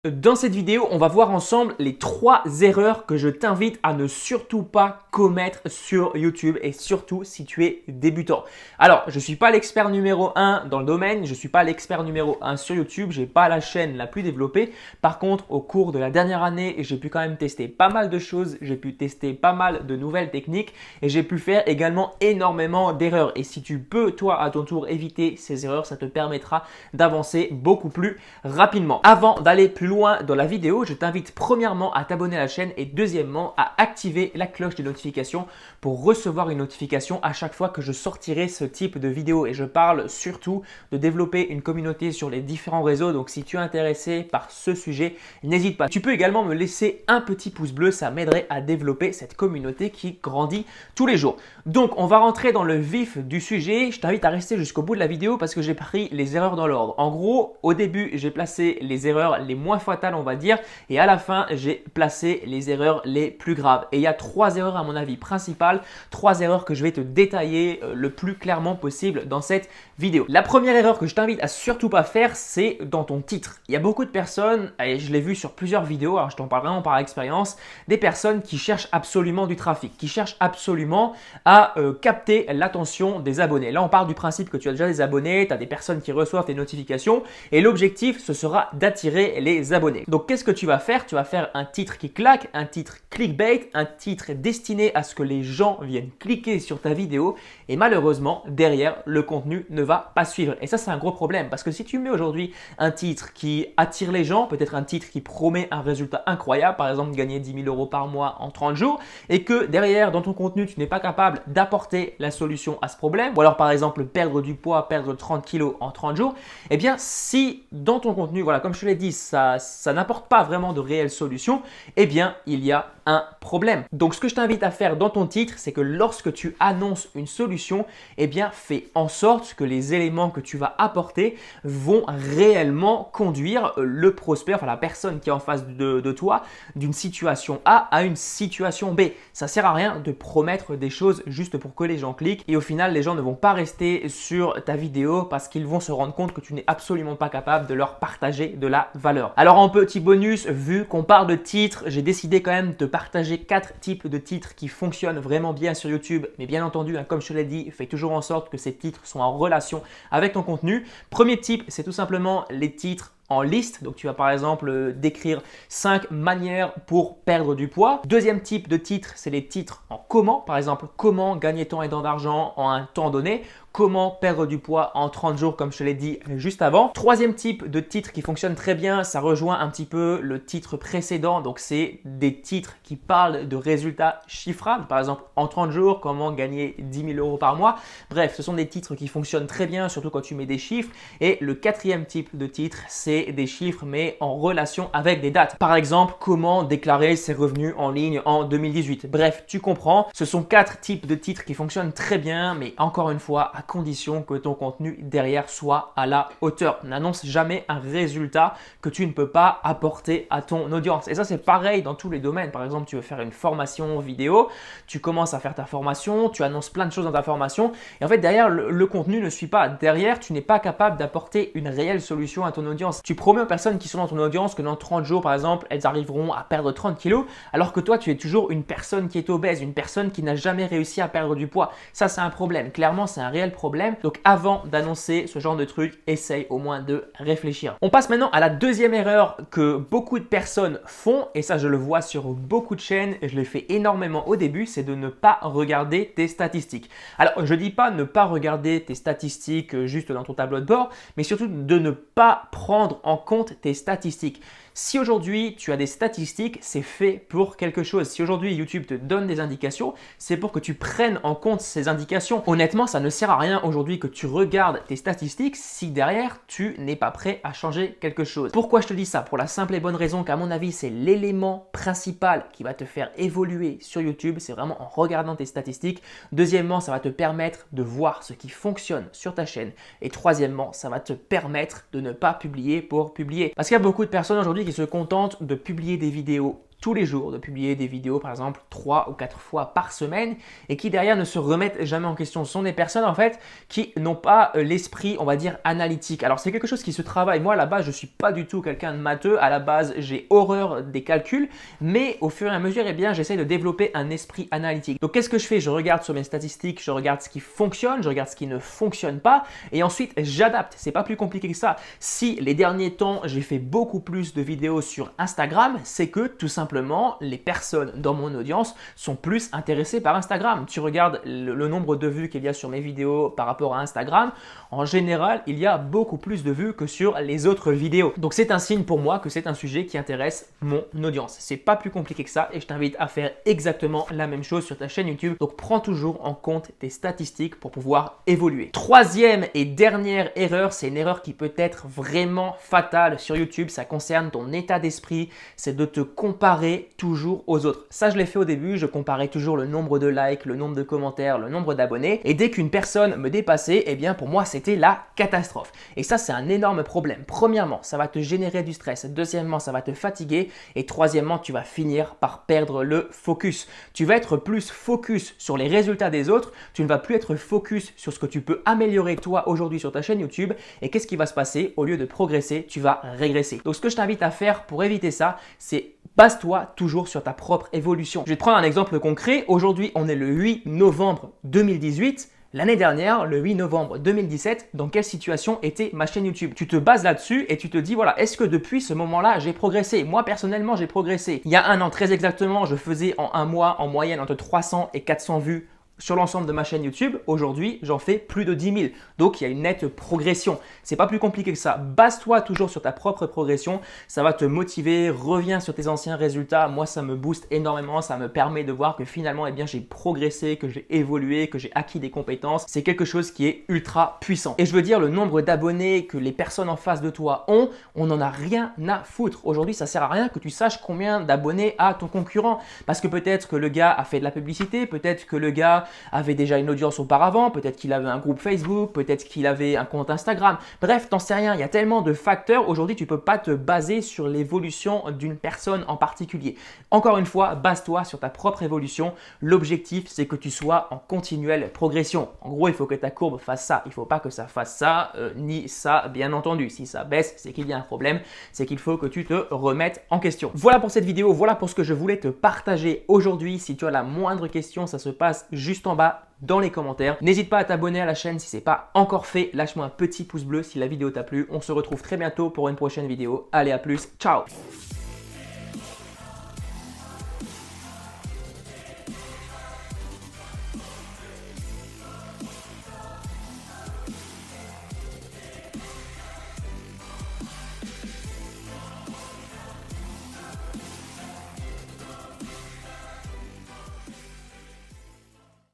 Dans cette vidéo, on va voir ensemble les 3 erreurs que je t'invite à ne surtout pas commettre sur YouTube et surtout si tu es débutant. Alors, je ne suis pas l'expert numéro 1 dans le domaine, je ne suis pas l'expert numéro 1 sur YouTube, je n'ai pas la chaîne la plus développée. Par contre, au cours de la dernière année, j'ai pu quand même tester pas mal de choses, j'ai pu tester pas mal de nouvelles techniques et j'ai pu faire également énormément d'erreurs. Et si tu peux, toi, à ton tour, éviter ces erreurs, ça te permettra d'avancer beaucoup plus rapidement. Avant d'aller plus loin dans la vidéo, je t'invite premièrement à t'abonner à la chaîne et deuxièmement à activer la cloche des notifications pour recevoir une notification à chaque fois que je sortirai ce type de vidéo. Et je parle surtout de développer une communauté sur les différents réseaux. Donc si tu es intéressé par ce sujet, n'hésite pas. Tu peux également me laisser un petit pouce bleu, ça m'aiderait à développer cette communauté qui grandit tous les jours. Donc on va rentrer dans le vif du sujet. Je t'invite à rester jusqu'au bout de la vidéo parce que j'ai pris les erreurs dans l'ordre. En gros, au début, j'ai placé les erreurs les moins fatales, on va dire, et à la fin, j'ai placé les erreurs les plus graves. Et il y a 3 erreurs à mon avis principales, 3 erreurs que je vais te détailler le plus clairement possible dans cette vidéo. La première erreur que je t'invite à surtout pas faire, c'est dans ton titre. Il y a beaucoup de personnes, et je l'ai vu sur plusieurs vidéos, alors je t'en parle vraiment par expérience, des personnes qui cherchent absolument du trafic, qui cherchent absolument à capter l'attention des abonnés. Là, on part du principe que tu as déjà des abonnés, tu as des personnes qui reçoivent tes notifications et l'objectif, ce sera d'attirer les abonnés. Donc, qu'est-ce que tu vas faire? Tu vas faire un titre qui claque, un titre clickbait, un titre destiné à ce que les gens viennent cliquer sur ta vidéo et malheureusement, derrière, le contenu ne va pas suivre. Et ça, c'est un gros problème parce que si tu mets aujourd'hui un titre qui attire les gens, peut-être un titre qui promet un résultat incroyable, par exemple gagner 10 000 € par mois en 30 jours et que derrière, dans ton contenu, tu n'es pas capable d'apporter la solution à ce problème ou alors par exemple perdre du poids, perdre 30 kilos en 30 jours, eh bien si dans ton contenu, voilà, comme je te l'ai dit, ça n'apporte pas vraiment de réelle solution, eh bien il y a un problème. Donc ce que je t'invite à faire dans ton titre, c'est que lorsque tu annonces une solution, eh bien fais en sorte que les éléments que tu vas apporter vont réellement conduire le prospect, enfin la personne qui est en face de toi, d'une situation A à une situation B. Ça sert à rien de promettre des choses juste pour que les gens cliquent et au final les gens ne vont pas rester sur ta vidéo parce qu'ils vont se rendre compte que tu n'es absolument pas capable de leur partager de la valeur. Alors en petit bonus, vu qu'on parle de titres, j'ai décidé quand même de partager 4 types de titres qui fonctionnent vraiment bien sur YouTube. Mais bien entendu, comme je te l'ai dit, fais toujours en sorte que ces titres soient en relation avec ton contenu. Premier type, c'est tout simplement les titres en liste. Donc, tu vas par exemple décrire 5 manières pour perdre du poids. Deuxième type de titre, c'est les titres en comment. Par exemple, comment gagner tant et tant d'argent en un temps donné. Comment perdre du poids en 30 jours, comme je te l'ai dit juste avant. Troisième type de titre qui fonctionne très bien, ça rejoint un petit peu le titre précédent. Donc, c'est des titres qui parlent de résultats chiffrables. Par exemple, en 30 jours, comment gagner 10 000 € par mois. Bref, ce sont des titres qui fonctionnent très bien, surtout quand tu mets des chiffres. Et le quatrième type de titre, c'est des chiffres, mais en relation avec des dates. Par exemple, comment déclarer ses revenus en ligne en 2018. Bref, tu comprends. Ce sont 4 types de titres qui fonctionnent très bien, mais encore une fois, à condition que ton contenu derrière soit à la hauteur. N'annonce jamais un résultat que tu ne peux pas apporter à ton audience. Et ça, c'est pareil dans tous les domaines. Par exemple, tu veux faire une formation vidéo, tu commences à faire ta formation, tu annonces plein de choses dans ta formation et en fait, derrière, le contenu ne suit pas. Derrière, tu n'es pas capable d'apporter une réelle solution à ton audience. Tu promets aux personnes qui sont dans ton audience que dans 30 jours, par exemple, elles arriveront à perdre 30 kilos alors que toi, tu es toujours une personne qui est obèse, une personne qui n'a jamais réussi à perdre du poids. Ça, c'est un problème. Clairement, c'est un réel problème. Donc avant d'annoncer ce genre de truc, essaye au moins de réfléchir. On passe maintenant à la deuxième erreur que beaucoup de personnes font et ça je le vois sur beaucoup de chaînes et je l'ai fait énormément au début, c'est de ne pas regarder tes statistiques. Alors je dis pas ne pas regarder tes statistiques juste dans ton tableau de bord, mais surtout de ne pas prendre en compte tes statistiques. Si aujourd'hui tu as des statistiques, c'est fait pour quelque chose. Si aujourd'hui YouTube te donne des indications, c'est pour que tu prennes en compte ces indications. Honnêtement, ça ne sert à rien aujourd'hui que tu regardes tes statistiques si derrière tu n'es pas prêt à changer quelque chose. Pourquoi je te dis ça? Pour la simple et bonne raison qu'à mon avis, c'est l'élément principal qui va te faire évoluer sur YouTube. C'est vraiment en regardant tes statistiques. Deuxièmement, ça va te permettre de voir ce qui fonctionne sur ta chaîne. Et troisièmement, ça va te permettre de ne pas publier pour publier. Parce qu'il y a beaucoup de personnes aujourd'hui qui se contentent de publier des vidéos tous les jours, de publier des vidéos par exemple 3 ou 4 fois par semaine et qui derrière ne se remettent jamais en question. Ce sont des personnes en fait qui n'ont pas l'esprit, on va dire, analytique. Alors c'est quelque chose qui se travaille. Moi à la base, je ne suis pas du tout quelqu'un de matheux. À la base, j'ai horreur des calculs, mais au fur et à mesure, eh bien, j'essaie de développer un esprit analytique. Donc qu'est-ce que je fais? Je regarde sur mes statistiques, je regarde ce qui fonctionne, je regarde ce qui ne fonctionne pas et ensuite j'adapte. C'est pas plus compliqué que ça. Si les derniers temps, j'ai fait beaucoup plus de vidéos sur Instagram, c'est que tout simplement les personnes dans mon audience sont plus intéressées par Instagram. Tu regardes le nombre de vues qu'il y a sur mes vidéos par rapport à Instagram, en général, il y a beaucoup plus de vues que sur les autres vidéos. Donc c'est un signe pour moi que c'est un sujet qui intéresse mon audience. C'est pas plus compliqué que ça et je t'invite à faire exactement la même chose sur ta chaîne YouTube. Donc prends toujours en compte tes statistiques pour pouvoir évoluer. Troisième et dernière erreur, c'est une erreur qui peut être vraiment fatale sur YouTube. Ça concerne ton état d'esprit, c'est de te comparer toujours aux autres. Ça, je l'ai fait au début, je comparais toujours le nombre de likes, le nombre de commentaires, le nombre d'abonnés et dès qu'une personne me dépassait, eh bien pour moi, c'était la catastrophe. Et ça, c'est un énorme problème. Premièrement, ça va te générer du stress. Deuxièmement, ça va te fatiguer et troisièmement, tu vas finir par perdre le focus. Tu vas être plus focus sur les résultats des autres, tu ne vas plus être focus sur ce que tu peux améliorer toi aujourd'hui sur ta chaîne YouTube et qu'est-ce qui va se passer? Au lieu de progresser, tu vas régresser. Donc ce que je t'invite à faire pour éviter ça, c'est base-toi toujours sur ta propre évolution. Je vais te prendre un exemple concret. Aujourd'hui, on est le 8 novembre 2018. L'année dernière, le 8 novembre 2017, dans quelle situation était ma chaîne YouTube? Tu te bases là-dessus et tu te dis, voilà, est-ce que depuis ce moment-là, j'ai progressé? Moi, personnellement, j'ai progressé. Il y a un an, très exactement, je faisais en un mois en moyenne entre 300 et 400 vues sur l'ensemble de ma chaîne YouTube. Aujourd'hui, j'en fais plus de 10 000. Donc, il y a une nette progression. C'est pas plus compliqué que ça. Base-toi toujours sur ta propre progression. Ça va te motiver. Reviens sur tes anciens résultats. Moi, ça me booste énormément. Ça me permet de voir que finalement, eh bien, j'ai progressé, que j'ai évolué, que j'ai acquis des compétences. C'est quelque chose qui est ultra puissant. Et je veux dire, le nombre d'abonnés que les personnes en face de toi ont, on n'en a rien à foutre. Aujourd'hui, ça sert à rien que tu saches combien d'abonnés a ton concurrent. Parce que peut-être que le gars a fait de la publicité, peut-être que le gars avait déjà une audience auparavant, peut-être qu'il avait un groupe Facebook, peut-être qu'il avait un compte Instagram. Bref, t'en sais rien, il y a tellement de facteurs. Aujourd'hui, tu ne peux pas te baser sur l'évolution d'une personne en particulier. Encore une fois, base-toi sur ta propre évolution. L'objectif, c'est que tu sois en continuelle progression. En gros, il faut que ta courbe fasse ça. Il ne faut pas que ça fasse ça, ni ça, bien entendu. Si ça baisse, c'est qu'il y a un problème. C'est qu'il faut que tu te remettes en question. Voilà pour cette vidéo. Voilà pour ce que je voulais te partager aujourd'hui. Si tu as la moindre question, ça se passe juste en bas dans les commentaires. N'hésite pas à t'abonner à la chaîne si ce n'est pas encore fait. Lâche-moi un petit pouce bleu si la vidéo t'a plu. On se retrouve très bientôt pour une prochaine vidéo. Allez, à plus. Ciao!